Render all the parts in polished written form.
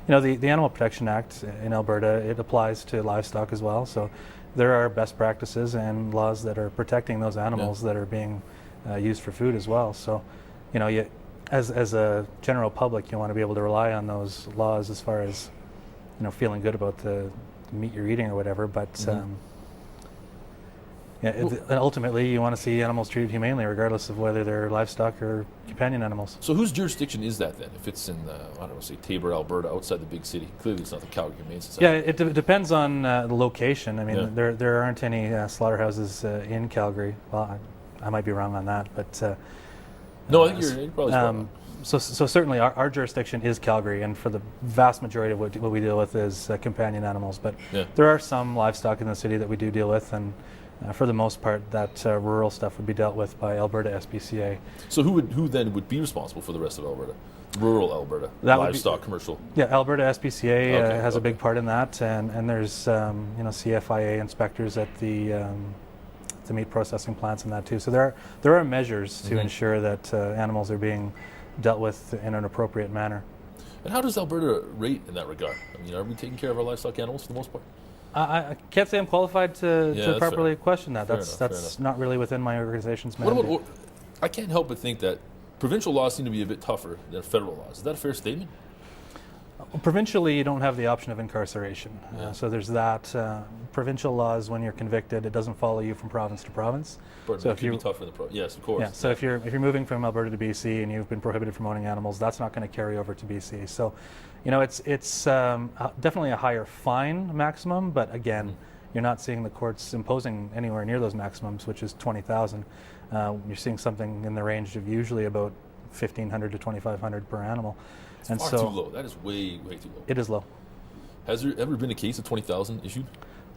the Animal Protection Act in Alberta, it applies to livestock as well. So there are best practices and laws that are protecting those animals that are being used for food as well. So, as a general public, you want to be able to rely on those laws as far as, feeling good about the meat you're eating or whatever. But and ultimately, you want to see animals treated humanely, regardless of whether they're livestock or companion animals. So whose jurisdiction is that then? If it's in, say Taber, Alberta, outside the big city? Clearly it's not the Calgary Humane Society. Yeah, it depends on the location. I mean, there aren't any slaughterhouses in Calgary. Well, I might be wrong on that, but... no, I think you're probably spot on. So certainly our jurisdiction is Calgary, and for the vast majority of what we deal with is companion animals. But there are some livestock in the city that we do deal with, and for the most part, that rural stuff would be dealt with by Alberta SPCA. So who then would be responsible for the rest of Alberta? Rural Alberta, that livestock, commercial. Yeah, Alberta SPCA has a big part in that, and there's CFIA inspectors at the meat processing plants and that too. So there are measures to ensure that animals are being dealt with in an appropriate manner. And how does Alberta rate in that regard? I mean, are we taking care of our livestock animals for the most part? I can't say I'm qualified to properly question that. Fair That's enough. not really within my organization's mandate. I can't help but think that provincial laws seem to be a bit tougher than federal laws. Is that a fair statement? Provincially, you don't have the option of incarceration. So there's that. Provincial laws, when you're convicted, it doesn't follow you from province to province. But so if you be tougher in the yes, of course. Yeah. So if you're moving from Alberta to BC and you've been prohibited from owning animals, that's not going to carry over to BC. So, it's definitely a higher fine maximum, but again, you're not seeing the courts imposing anywhere near those maximums, which is $20,000. You're seeing something in the range of usually about $1,500 to $2,500 per animal. It's far too low. That is way too low. It is low. Has there ever been a case of $20,000 issued?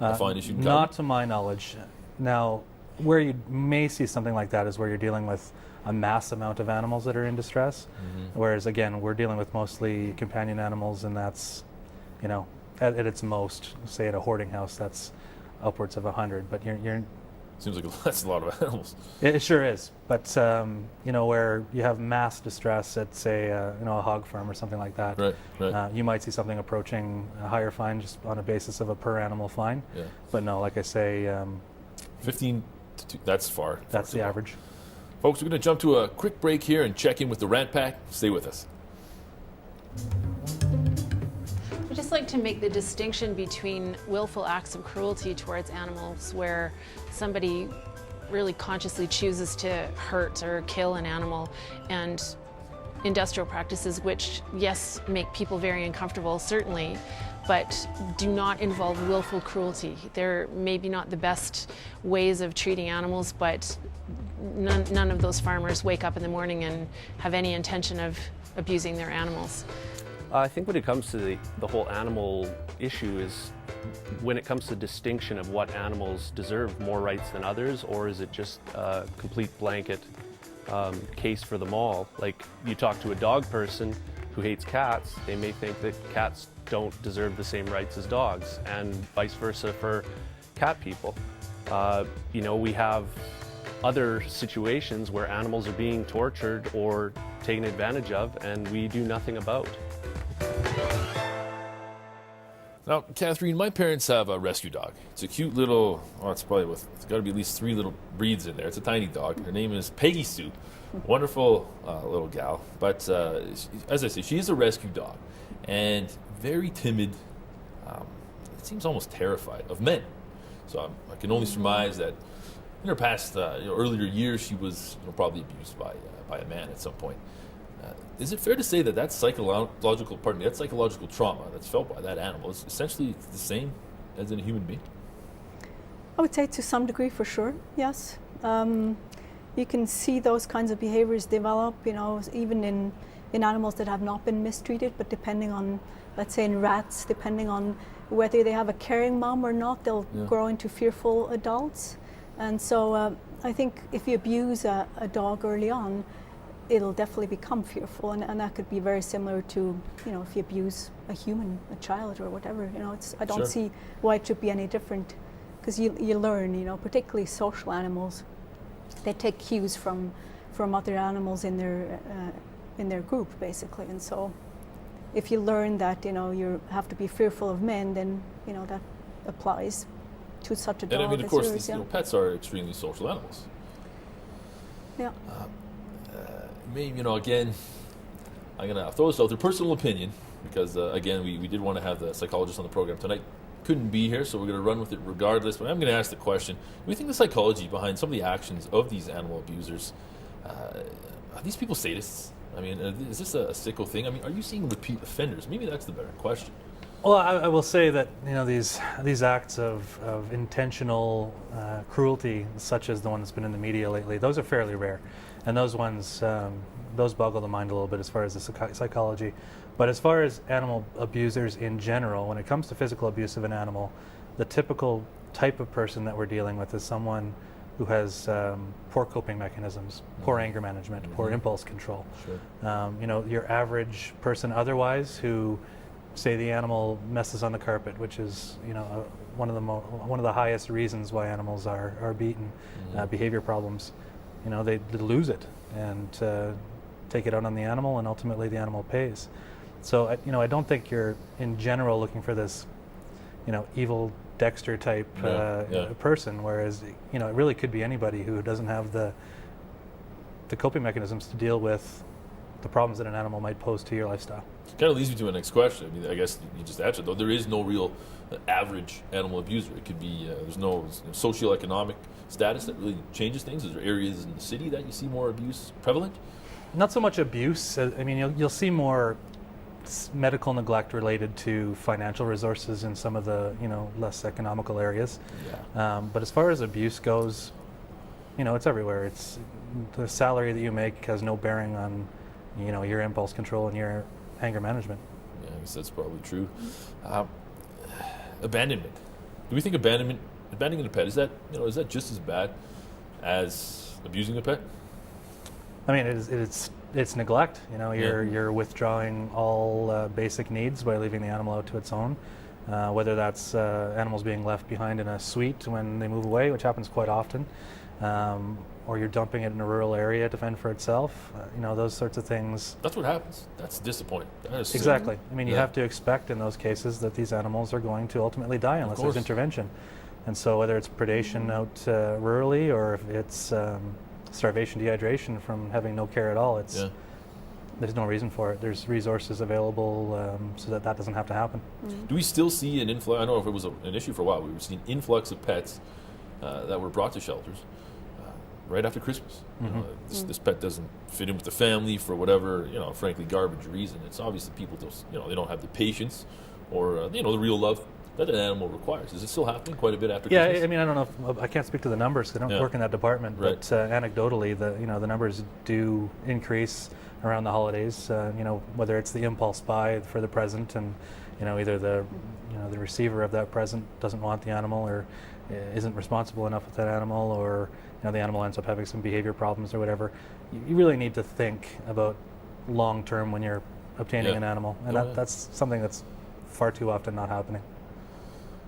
A fine issued in Calgary? Not to my knowledge. Now, where you may see something like that is where you're dealing with a mass amount of animals that are in distress. Whereas, again, we're dealing with mostly companion animals, and that's, at its most, say at a hoarding house, that's upwards of 100. But you're seems like that's a lot of animals. It sure is. But, where you have mass distress at, say, a hog farm or something like that, right. You might see something approaching a higher fine just on a basis of a per animal fine. Yeah. But no, like I say... 15 to 2, that's far. That's the average. Folks, we're going to jump to a quick break here and check in with the Rant Pack. Stay with us. I'd just like to make the distinction between willful acts of cruelty towards animals where somebody really consciously chooses to hurt or kill an animal, and industrial practices which, yes, make people very uncomfortable, certainly, but do not involve willful cruelty. They're maybe not the best ways of treating animals, but none of those farmers wake up in the morning and have any intention of abusing their animals. I think when it comes to the whole animal issue is when it comes to distinction of what animals deserve more rights than others, or is it just a complete blanket case for them all? Like, you talk to a dog person who hates cats, they may think that cats don't deserve the same rights as dogs, and vice versa for cat people. We have other situations where animals are being tortured or taken advantage of, and we do nothing about. Now, Catherine, my parents have a rescue dog. It's a cute little, it's got to be at least 3 little breeds in there. It's a tiny dog. Her name is Peggy Sue. Wonderful little gal. But as I say, she is a rescue dog and very timid. It seems almost terrified of men. So I can only surmise that in her past, earlier years, she was probably abused by a man at some point. Is it fair to say that psychological trauma that's felt by that animal is essentially the same as in a human being? I would say to some degree, for sure, yes. You can see those kinds of behaviors develop, even in animals that have not been mistreated, but depending on, let's say in rats, depending on whether they have a caring mom or not, they'll grow into fearful adults. And so I think if you abuse a dog early on, it'll definitely become fearful, and that could be very similar to, if you abuse a human, a child or whatever. I don't see why it should be any different, because you learn, particularly social animals, they take cues from other animals in their group, basically, and so if you learn that, you have to be fearful of men, then, that applies to such a dog. And I mean, of as course, yours, these, pets are extremely social animals. Yeah. Maybe, again, I'm going to throw this out there, personal opinion, because, again, we did want to have the psychologist on the program tonight. Couldn't be here, so we're going to run with it regardless. But I'm going to ask the question, do you think the psychology behind some of the actions of these animal abusers, are these people sadists? I mean, is this a sicko thing? I mean, are you seeing repeat offenders? Maybe that's the better question. Well, I will say that these acts of intentional cruelty, such as the one that's been in the media lately, those are fairly rare, and those ones those boggle the mind a little bit as far as the psychology. But as far as animal abusers in general, when it comes to physical abuse of an animal, the typical type of person that we're dealing with is someone who has poor coping mechanisms, poor anger management, poor impulse control. Sure. Your average person otherwise who, say, the animal messes on the carpet, which is one of the highest reasons why animals are beaten, behavior problems. They lose it and take it out on the animal, and ultimately the animal pays. So I don't think you're in general looking for this evil Dexter type person, whereas it really could be anybody who doesn't have the coping mechanisms to deal with the problems that an animal might pose to your lifestyle. It kind of leads me to my next question. I mean, I guess you just answered, though. There is no real average animal abuser. It could be, there's no socioeconomic status that really changes things. Is there areas in the city that you see more abuse prevalent? Not so much abuse. I mean, you'll see more medical neglect related to financial resources in some of the less economical areas. But as far as abuse goes, it's everywhere. It's the salary that you make has no bearing on your impulse control and your anger management. Yeah, I guess that's probably true. Abandonment. Do we think abandoning a pet, is that just as bad as abusing a pet? I mean, it's neglect. You're withdrawing all basic needs by leaving the animal out to its own. Whether that's animals being left behind in a suite when they move away, which happens quite often, or you're dumping it in a rural area to fend for itself. Those sorts of things. That's what happens. That's disappointing. That is exactly. I mean, you have to expect in those cases that these animals are going to ultimately die unless there's intervention. And so whether it's predation out rurally or if it's starvation, dehydration from having no care at all, there's no reason for it. There's resources available so that doesn't have to happen. Do we still see an influx? I don't know if it was an issue for a while. We were seeing an influx of pets that were brought to shelters right after Christmas. This pet doesn't fit in with the family for whatever, frankly, garbage reason. It's obviously people just, they don't have the patience or, the real love that an animal requires. Is it still happening quite a bit after Christmas? Yeah, I mean, I don't know if I can't speak to the numbers because I don't work in that department, but anecdotally, the numbers do increase around the holidays. Whether it's the impulse buy for the present, and either the receiver of that present doesn't want the animal or isn't responsible enough with that animal, or the animal ends up having some behavior problems or whatever. You really need to think about long term when you're obtaining an animal, and that's something that's far too often not happening.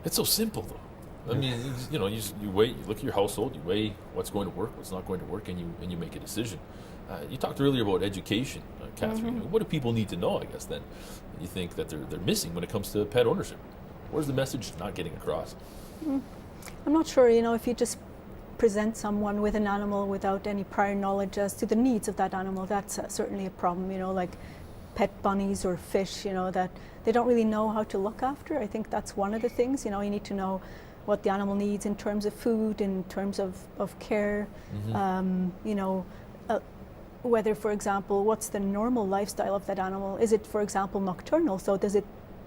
It's so simple, though. I mean, you weigh, you look at your household, you weigh what's going to work, what's not going to work, and you make a decision. You talked earlier about education, Catherine. What do people need to know, I guess, then, you think that they're missing when it comes to pet ownership? Where's the message not getting across? I'm not sure, if you just present someone with an animal without any prior knowledge as to the needs of that animal, that's certainly a problem, like pet bunnies or fish, that they don't really know how to look after. I think that's one of the things, you need to know what the animal needs in terms of food, in terms of care, whether, for example, what's the normal lifestyle of that animal? Is it, for example, nocturnal? So does it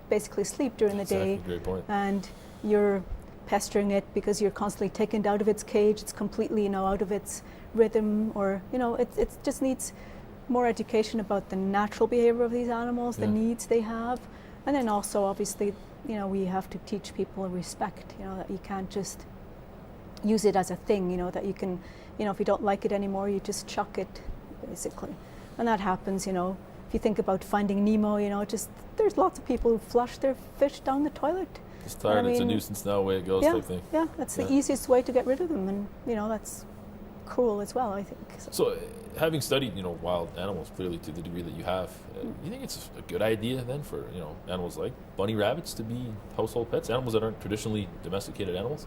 basically sleep during the day? Great point. And you're pestering it because you're constantly taken out of its cage, it's completely, out of its rhythm, or, it just needs more education about the natural behavior of these animals, the needs they have. And then also, obviously, we have to teach people respect, that you can't just use it as a thing, that you can, if you don't like it anymore, you just chuck it, basically. And that happens, if you think about Finding Nemo, there's lots of people who flush their fish down the toilet. It's tired, it's a nuisance now, away it goes type thing. Yeah, that's the easiest way to get rid of them, and, that's cruel as well, I think. So, having studied, wild animals clearly to the degree that you have, you think it's a good idea then for, animals like bunny rabbits to be household pets, animals that aren't traditionally domesticated animals?